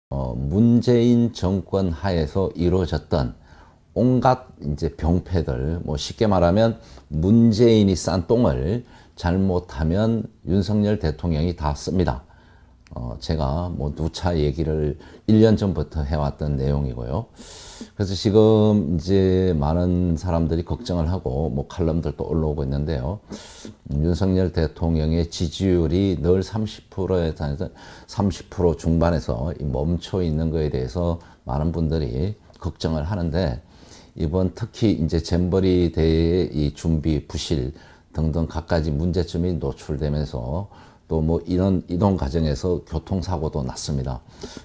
문재인 정권 하에서 이루어졌던 온갖 이제 병폐들, 뭐 쉽게 말하면 문재인이 싼 똥을 잘못하면 윤석열 대통령이 다 씁니다. 제가 뭐 누차 얘기를 1년 전부터 해왔던 내용이고요. 그래서 지금 이제 많은 사람들이 걱정을 하고 뭐 칼럼들도 올라오고 있는데요. 윤석열 대통령의 지지율이 늘 30%에 달해서 30% 중반에서 멈춰 있는 거에 대해서 많은 분들이 걱정을 하는데, 이번 특히 이제 잼버리 대회의 이 준비 부실 등등 갖가지 문제점이 노출되면서 또 뭐 이런 이동 과정에서 교통사고도 났습니다.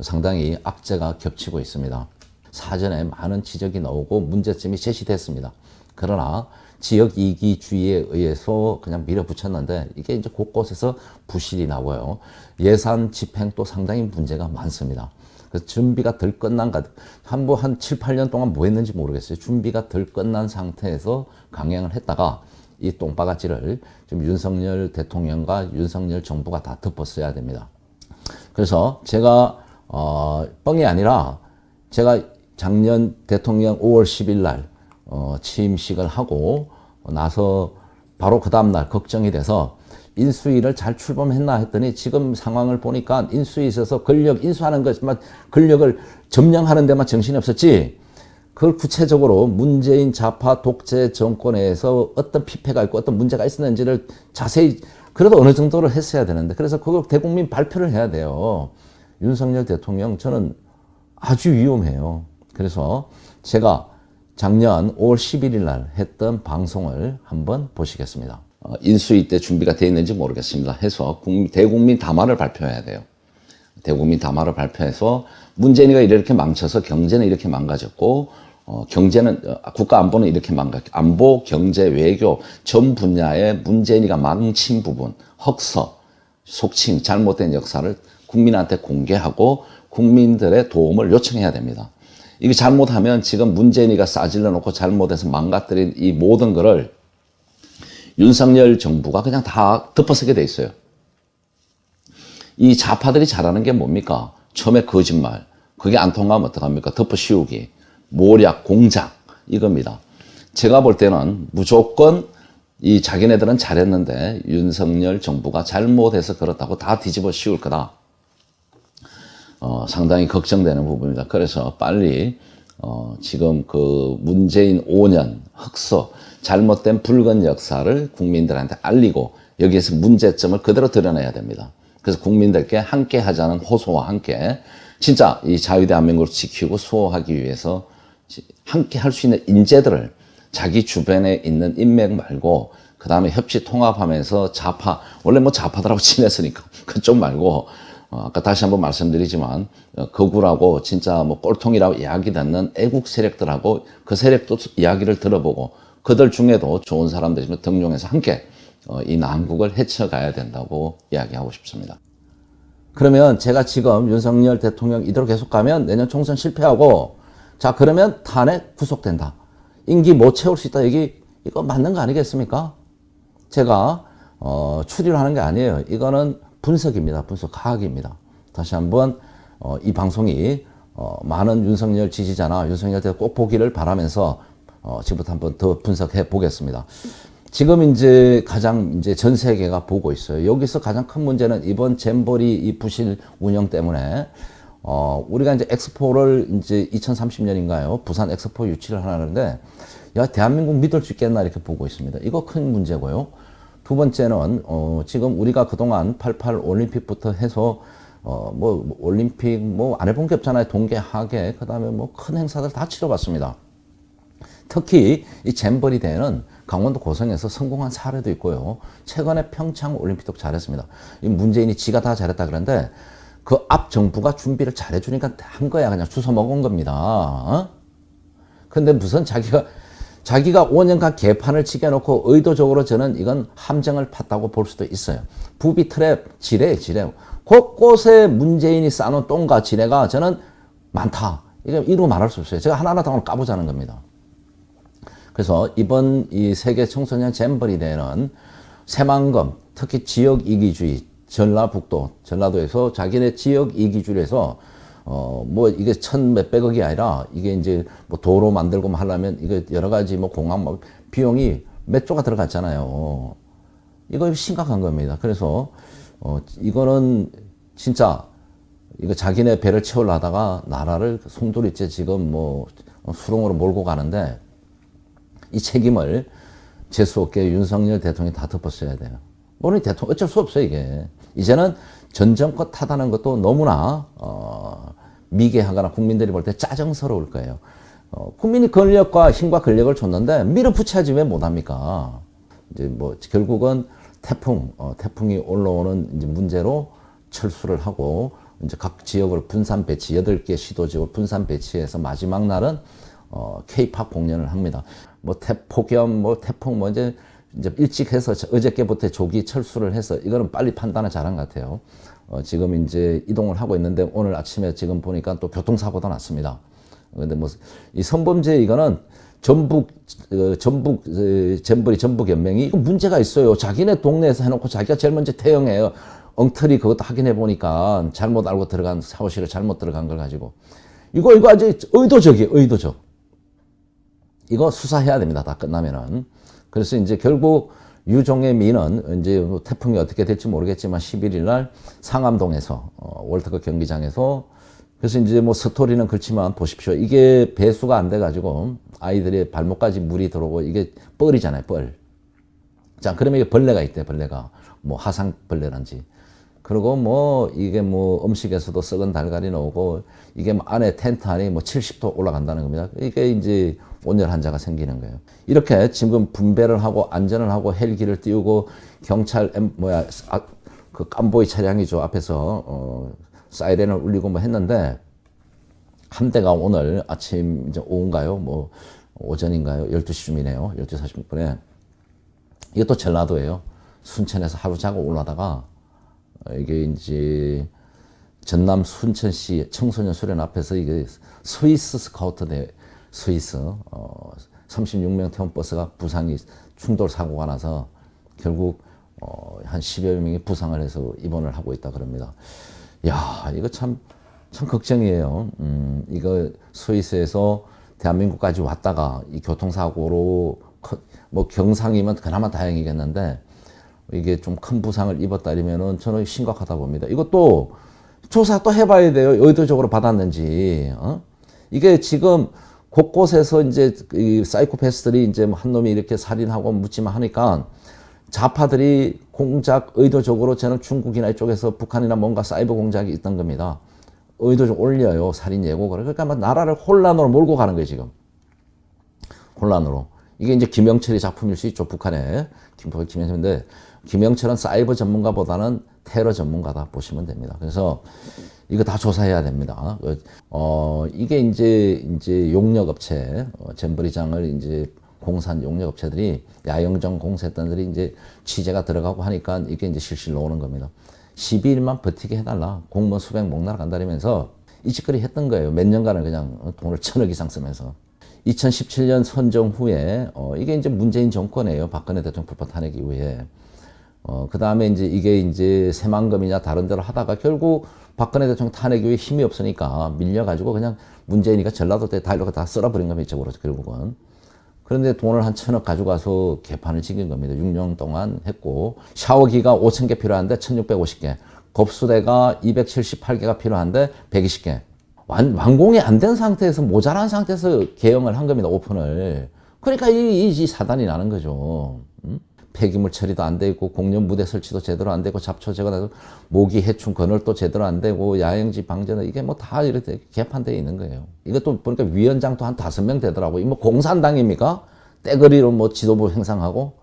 상당히 악재가 겹치고 있습니다. 사전에 많은 지적이 나오고 문제점이 제시됐습니다. 그러나 지역 이기주의에 의해서 그냥 밀어붙였는데 이게 이제 곳곳에서 부실이 나고요. 예산 집행도 상당히 문제가 많습니다. 그래서 준비가 덜 끝난 한 7, 8년 동안 뭐 했는지 모르겠어요. 준비가 덜 끝난 상태에서 강행을 했다가 이 똥바가지를 지금 윤석열 대통령과 윤석열 정부가 다 덮었어야 됩니다. 그래서 제가 뻥이 아니라 제가 작년 대통령 5월 10일 날 취임식을 하고 나서 바로 그 다음날 걱정이 돼서 인수위를 잘 출범했나 했더니 지금 상황을 보니까 인수위에 있어서 권력 인수하는 것만, 권력을 점령하는 데만 정신이 없었지, 그걸 구체적으로 문재인 좌파 독재 정권에서 어떤 피폐가 있고 어떤 문제가 있었는지를 자세히, 그래도 어느 정도로 했어야 되는데, 그래서 그걸 대국민 발표를 해야 돼요. 윤석열 대통령 저는 아주 위험해요. 그래서 제가 작년 5월 11일 날 했던 방송을 한번 보시겠습니다. 인수위 때 준비가 되어 있는지 모르겠습니다. 해서 대국민 담화를 발표해야 돼요. 대국민 담화를 발표해서 문재인이가 이렇게 망쳐서 경제는 이렇게 망가졌고, 경제는, 국가 안보는 이렇게 안보, 경제, 외교 전 분야에 문재인이가 망친 부분, 흑서, 속칭 잘못된 역사를 국민한테 공개하고 국민들의 도움을 요청해야 됩니다. 이게 잘못하면 지금 문재인이가 싸질러 놓고 잘못해서 망가뜨린 이 모든 거를 윤석열 정부가 그냥 다 덮어쓰게 돼 있어요. 이 좌파들이 잘하는 게 뭡니까? 처음에 거짓말, 그게 안 통하면 어떡합니까? 덮어씌우기, 모략, 공작, 이겁니다. 제가 볼 때는 무조건 이 자기네들은 잘했는데 윤석열 정부가 잘못해서 그렇다고 다 뒤집어 씌울 거다. 상당히 걱정되는 부분입니다. 그래서 빨리 지금 그 문재인 5년 흑서, 잘못된 붉은 역사를 국민들한테 알리고 여기에서 문제점을 그대로 드러내야 됩니다. 그래서 국민들께 함께 하자는 호소와 함께 진짜 이 자유대한민국을 지키고 수호하기 위해서 함께 할 수 있는 인재들을, 자기 주변에 있는 인맥 말고 그 다음에 협치 통합하면서 좌파, 원래 뭐 좌파들하고 친했으니까 그쪽 말고 아까 다시 한번 말씀드리지만 거구라고 진짜 뭐 꼴통이라고 이야기 듣는 애국 세력들하고 그 세력도 이야기를 들어보고 그들 중에도 좋은 사람들이 등용해서 함께 이 난국을 헤쳐가야 된다고 이야기하고 싶습니다. 그러면 제가 지금 윤석열 대통령 이대로 계속 가면 내년 총선 실패하고, 자 그러면 탄핵 구속된다, 임기 못 채울 수 있다, 이거 맞는 거 아니겠습니까? 제가 추리를 하는 게 아니에요. 이거는 분석입니다. 분석 과학입니다. 다시 한번 이 방송이 많은 윤석열 지지자나 윤석열 대통령 꼭 보기를 바라면서 지금부터 한번 더 분석해 보겠습니다. 지금 이제 가장 이제 전 세계가 보고 있어요. 여기서 가장 큰 문제는 이번 잼버리 이 부실 운영 때문에 우리가 이제 엑스포를 이제 2030년인가요? 부산 엑스포 유치를 하는데, 야, 대한민국 믿을 수 있겠나 이렇게 보고 있습니다. 이거 큰 문제고요. 두 번째는 지금 우리가 그동안 88 올림픽부터 해서 뭐 올림픽 뭐 안 해본 게 없잖아요. 동계, 하계, 그다음에 뭐 큰 행사들 다 치러봤습니다. 특히 이 잼버리 대회는 강원도 고성에서 성공한 사례도 있고요. 최근에 평창 올림픽도 잘했습니다. 이 문재인이 지가 다 잘했다 그러는데 그 앞 정부가 준비를 잘해주니까 한 거야. 그냥 주워 먹은 겁니다. 근데 무슨 자기가 5년간 개판을 치게놓고 의도적으로 저는 이건 함정을 팠다고 볼 수도 있어요. 부비 트랩, 지뢰. 곳곳에 문재인이 쌓아놓은 똥과 지뢰가 저는 많다. 이루 말할 수 없어요. 제가 하나하나 다 까보자는 겁니다. 그래서 이번 이 세계 청소년 잼버리 대회는 새만금, 특히 지역 이기주의, 전라북도, 전라도에서 자기네 지역 이기주의에서 뭐 이게 천 몇백억이 아니라 이게 이제 뭐 도로 만들고 뭐 하려면 이거 여러 가지 뭐 공항 뭐 비용이 몇 조가 들어갔잖아요. 이거 심각한 겁니다. 그래서 이거는 진짜 이거 자기네 배를 채우려다가 나라를 송두리째 지금 뭐 수렁으로 몰고 가는데 이 책임을 재수없게 윤석열 대통령이 다 덮었어야 돼요. 물론 대통령 어쩔 수 없어요, 이게. 이제는 전 정권 탓하는 것도 너무나 미개하거나 국민들이 볼 때 짜증스러울 거예요. 국민이 권력과 힘과 권력을 줬는데 밀어붙여야지 왜 못합니까? 이제 뭐 결국은 태풍이 올라오는 이제 문제로 철수를 하고 이제 각 지역으로 분산 배치 8개 시도지역으로 분산 배치해서 마지막 날은 K-팝 공연을 합니다. 뭐 폭염, 뭐 태풍, 뭐 이제 일찍 해서 어저께부터 조기 철수를 해서 이거는 빨리 판단을 잘한 것 같아요. 지금 이제 이동을 하고 있는데 오늘 아침에 지금 보니까 또 교통사고도 났습니다. 근데 뭐 이 성범죄 이거는 전북 잼버리 전북 연맹이 이거 문제가 있어요. 자기네 동네에서 해놓고 자기가 제일 먼저 태형해요. 엉터리 그것도 확인해 보니까 잘못 알고 들어간 샤워실을 잘못 들어간 걸 가지고 이거 아주 의도적. 이거 수사해야 됩니다. 다 끝나면은. 그래서 이제 결국 유종의 미는 이제 태풍이 어떻게 될지 모르겠지만 11일 날 상암동에서 월드컵 경기장에서 그래서 이제 뭐 스토리는 그렇지만 보십시오. 이게 배수가 안 돼가지고 아이들의 발목까지 물이 들어오고 이게 뻘이잖아요, 뻘. 자, 그러면 이게 벌레가 있대, 벌레가. 뭐 화상벌레란지. 그리고 뭐 이게 뭐 음식에서도 썩은 달걀이 나오고 이게 뭐 안에 텐트 안에 뭐 70도 올라간다는 겁니다. 이게 이제 온열 환자가 생기는 거예요. 이렇게 지금 분배를 하고 안전을 하고 헬기를 띄우고 경찰 그 깜보이 차량이죠. 앞에서 사이렌을 울리고 뭐 했는데 한 대가 오늘 아침 이제 오후인가요? 뭐 오전인가요? 12시쯤이네요. 12시 40분에 이것도 전라도예요. 순천에서 하루 자고 올라다가 이게 이제 전남 순천시 청소년 수련 앞에서 이게 스위스 스카우트 대회 스위스 36명 태운 버스가 부상이 충돌 사고가 나서 결국 한 10여 명이 부상을 해서 입원을 하고 있다 그럽니다. 야, 이거 참 걱정이에요. 이거 스위스에서 대한민국까지 왔다가 이 교통사고로 뭐 경상이면 그나마 다행이겠는데 이게 좀 큰 부상을 입었다면은 저는 심각하다 봅니다. 이것도 조사 또 해봐야 돼요. 의도적으로 받았는지. 이게 지금 곳곳에서 이제 이 사이코패스들이 이제 한 놈이 이렇게 살인하고 묻지마 하니까 좌파들이 공작 의도적으로 저는 중국이나 이쪽에서 북한이나 뭔가 사이버 공작이 있던 겁니다. 의도적으로 올려요. 살인 예고를. 그러니까 막 나라를 혼란으로 몰고 가는 거예요, 지금. 혼란으로. 이게 이제 김영철의 작품일 수 있죠, 북한의. 김영철인데, 김영철은 사이버 전문가보다는 테러 전문가다 보시면 됩니다. 그래서 이거 다 조사해야 됩니다. 이게 이제 용역업체, 잼버리장을 이제 공사한 용역업체들이 야영장 공사했던 들이 이제 취재가 들어가고 하니까 이게 이제 실실 나오는 겁니다. 12일만 버티게 해달라. 공무원 수백 목 날아간다면서 이 짓거리 했던 거예요. 몇 년간을 그냥 돈을 1,000억 이상 쓰면서. 2017년 선정 후에, 이게 이제 문재인 정권이에요. 박근혜 대통령 불법 탄핵 이후에. 그 다음에 이게 이제 새만금이냐 다른 데로 하다가 결국 박근혜 대통령 탄핵 이후에 힘이 없으니까 밀려가지고 그냥 문재인이가 전라도 때 다이로가 다 쓸어버린 겁니다. 이쪽으로 결국은. 그런데 돈을 한 1,000억 가져가서 개판을 지긴 겁니다. 6년 동안 했고 샤워기가 5,000개 필요한데 1,650개. 겁수대가 278개가 필요한데 120개. 완공이 안 된 상태에서 모자란 상태에서 개형을 한 겁니다. 오픈을. 그러니까 이 사단이 나는 거죠. 폐기물 처리도 안 되고 공연 무대 설치도 제대로 안 되고 잡초 제거도 모기 해충 건널도 제대로 안 되고 야영지 방제는 이게 뭐 다 이렇게 개판되어 있는 거예요. 이것도 보니까 위원장도 한 5명 되더라고요. 뭐 공산당입니까? 떼거리로 뭐 지도부 행상하고.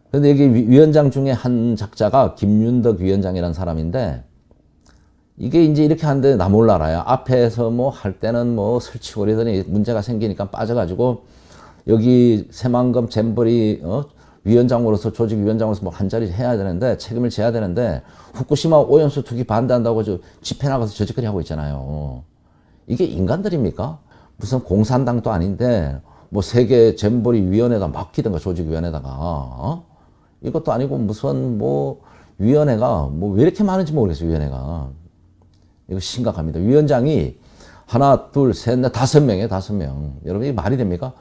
근데 여기 위원장 중에 한 작자가 김윤덕 위원장이라는 사람인데 이게 이제 이렇게 하는데 나 몰라라요. 앞에서 뭐 할 때는 뭐 설치고리더니 문제가 생기니까 빠져가지고 여기 새만금 잼버리 위원장으로서 조직위원장으로서 뭐 한 자리 해야 되는데 책임을 져야 되는데 후쿠시마 오염수 투기 반대한다고 집회 나가서 저 짓거리 하고 있잖아요. 이게 인간들입니까? 무슨 공산당도 아닌데 뭐 세계 잼버리 위원회에다 맡기든가 조직위원회에다가 이것도 아니고 무슨 뭐 위원회가 뭐 왜 이렇게 많은지 모르겠어요. 위원회가 이거 심각합니다. 위원장이 하나, 둘, 셋, 넷, 5명이에요. 5명. 여러분 이게 말이 됩니까?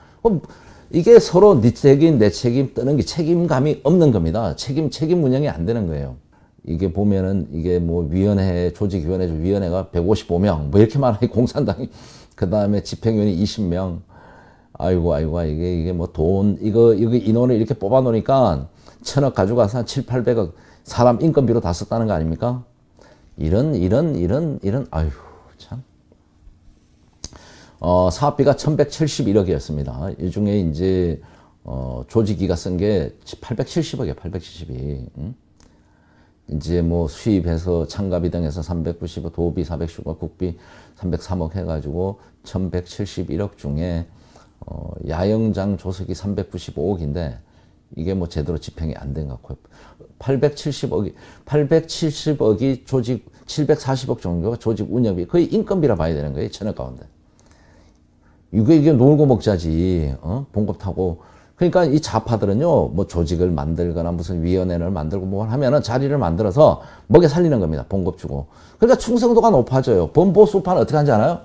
이게 서로 네 책임, 내 책임 뜨는 게 책임감이 없는 겁니다. 책임 운영이 안 되는 거예요. 이게 보면은 이게 뭐 위원회, 조직위원회가 155명, 뭐 이렇게 많아요. 공산당이. 그 다음에 집행위원이 20명. 아이고, 이게 뭐 이거 인원을 이렇게 뽑아 놓으니까 1,000억 가져가서 한 7, 800억 사람 인건비로 다 썼다는 거 아닙니까? 이런, 아유, 참. 사업비가 1,171억이었습니다. 이 중에 이제, 조직위가 쓴 게 870억이에요, 870이. 응? 이제 뭐 수입해서 참가비 등해서 395, 도비 410억, 국비 303억 해가지고 1,171억 중에, 야영장 조석이 395억인데, 이게 뭐 제대로 집행이 안 된 것 같고요. 870억이 조직, 740억 정도가 조직 운영비, 거의 인건비라 봐야 되는 거예요, 1,000억 가운데. 이게 놀고 먹자지, 봉급 타고. 그러니까 이 좌파들은요, 뭐 조직을 만들거나 무슨 위원회를 만들고 뭘 하면은 자리를 만들어서 먹여 살리는 겁니다. 봉급 주고. 그러니까 충성도가 높아져요. 범보수파는 어떻게 하는지 알아요?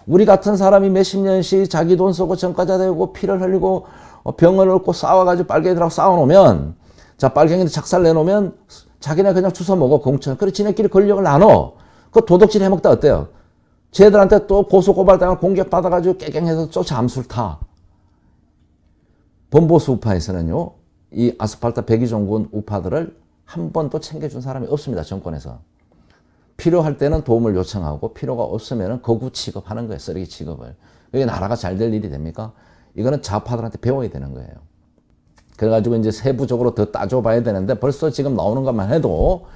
우리 같은 사람이 몇십 년씩 자기 돈 쓰고 전과자 되고 피를 흘리고 병을 얻고 싸워가지고 빨갱이들하고 싸워놓으면, 자, 빨갱이들 작살 내놓으면 자기네 그냥 주워 먹어, 공천. 그래, 지네끼리 권력을 나눠. 그 도덕질 해먹다 어때요? 쟤들한테 또 고소고발당하고 공격받아가지고 깨갱해서 쫓아 암수를 타. 범보수 우파에서는요, 이 아스팔트 백의종군 우파들을 한 번도 챙겨준 사람이 없습니다, 정권에서. 필요할 때는 도움을 요청하고 필요가 없으면 거구 취급하는 거예요, 쓰레기 취급을. 그게 나라가 잘 될 일이 됩니까? 이거는 좌파들한테 배워야 되는 거예요. 그래가지고 이제 세부적으로 더 따져봐야 되는데 벌써 지금 나오는 것만 해도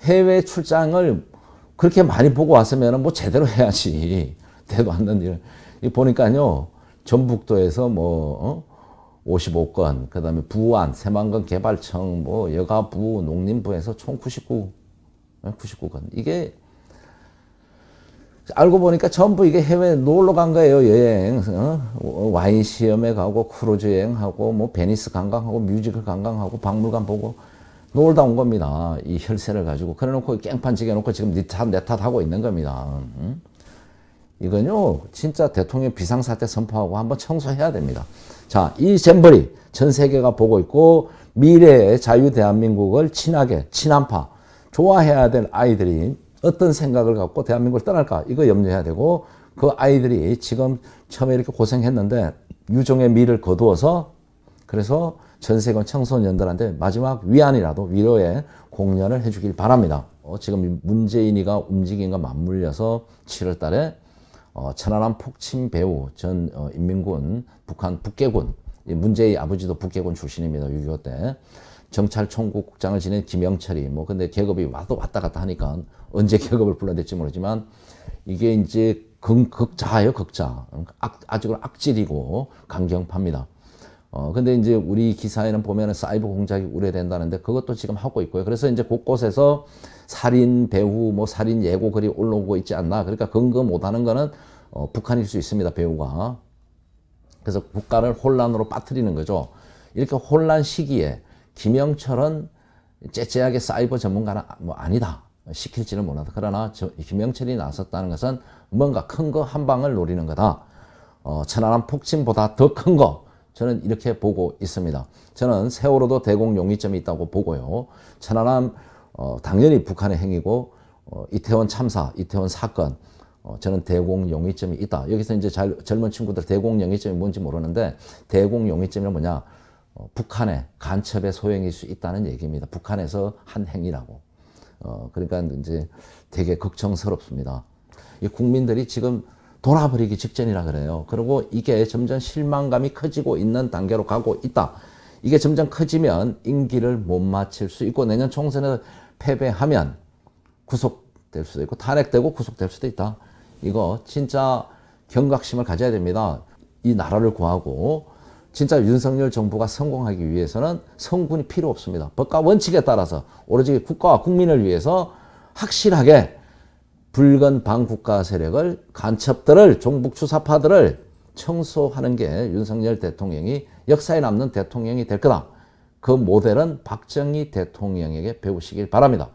해외 출장을 그렇게 많이 보고 왔으면 뭐 제대로 해야지. 되도 않는 일. 이 보니까요, 전북도에서 뭐, 55건, 그 다음에 부안, 새만금 개발청, 뭐, 여가부, 농림부에서 총 99건. 이게, 알고 보니까 전부 이게 해외 놀러 간 거예요, 여행. 와인 시험에 가고, 크루즈 여행하고, 뭐, 베니스 관광하고, 뮤지컬 관광하고, 박물관 보고, 놀다 온 겁니다. 이 혈세를 가지고. 그래 놓고 깽판 지게 놓고 지금 네 탓, 내 탓 하고 있는 겁니다. 이건요, 진짜 대통령 비상사태 선포하고 한번 청소해야 됩니다. 자, 이 잼버리 전 세계가 보고 있고 미래의 자유 대한민국을 친하게, 친한파, 좋아해야 될 아이들이 어떤 생각을 갖고 대한민국을 떠날까? 이거 염려해야 되고 그 아이들이 지금 처음에 이렇게 고생했는데 유종의 미를 거두어서 그래서 전 세계 청소년들한테 마지막 위안이라도 위로의 공연을 해주길 바랍니다. 지금 문재인이가 움직임과 맞물려서 7월 달에 천안함 폭침 배후 전 인민군 북한 북계군 문재인 아버지도 북계군 출신입니다. 6.25 때 정찰총국장을 지낸 김영철이 뭐 근데 계급이 왔다 갔다 하니까 언제 계급을 불러댈지 모르지만 이게 이제 극자예요, 극자. 아직은 악질이고 강경파입니다. 근데 이제 우리 기사에는 보면은 사이버 공작이 우려된다는데 그것도 지금 하고 있고요. 그래서 이제 곳곳에서 살인 배후, 뭐 살인 예고 글이 올라오고 있지 않나. 그러니까 근거 못하는 거는 북한일 수 있습니다, 배후가. 그래서 국가를 혼란으로 빠뜨리는 거죠. 이렇게 혼란 시기에 김영철은 째째하게 사이버 전문가는 뭐 아니다. 시킬지는 몰라도. 그러나 김영철이 나섰다는 것은 뭔가 큰 거 한 방을 노리는 거다. 천안함 폭침보다 더 큰 거. 저는 이렇게 보고 있습니다. 저는 세월호도 대공 용의점이 있다고 보고요. 천안함 당연히 북한의 행위고 이태원 참사, 이태원 사건 저는 대공 용의점이 있다. 여기서 이제 젊은 친구들 대공 용의점이 뭔지 모르는데 대공 용의점이 뭐냐? 북한의 간첩의 소행일 수 있다는 얘기입니다. 북한에서 한 행위라고. 그러니까 이제 되게 걱정스럽습니다. 이 국민들이 지금 돌아버리기 직전이라 그래요. 그리고 이게 점점 실망감이 커지고 있는 단계로 가고 있다. 이게 점점 커지면 임기를 못 마칠 수 있고 내년 총선에 패배하면 구속될 수도 있고 탄핵되고 구속될 수도 있다. 이거 진짜 경각심을 가져야 됩니다. 이 나라를 구하고 진짜 윤석열 정부가 성공하기 위해서는 성군이 필요 없습니다. 법과 원칙에 따라서 오로지 국가와 국민을 위해서 확실하게 붉은 반국가 세력을 간첩들을 종북 추사파들을 청소하는 게 윤석열 대통령이 역사에 남는 대통령이 될 거다. 그 모델은 박정희 대통령에게 배우시길 바랍니다.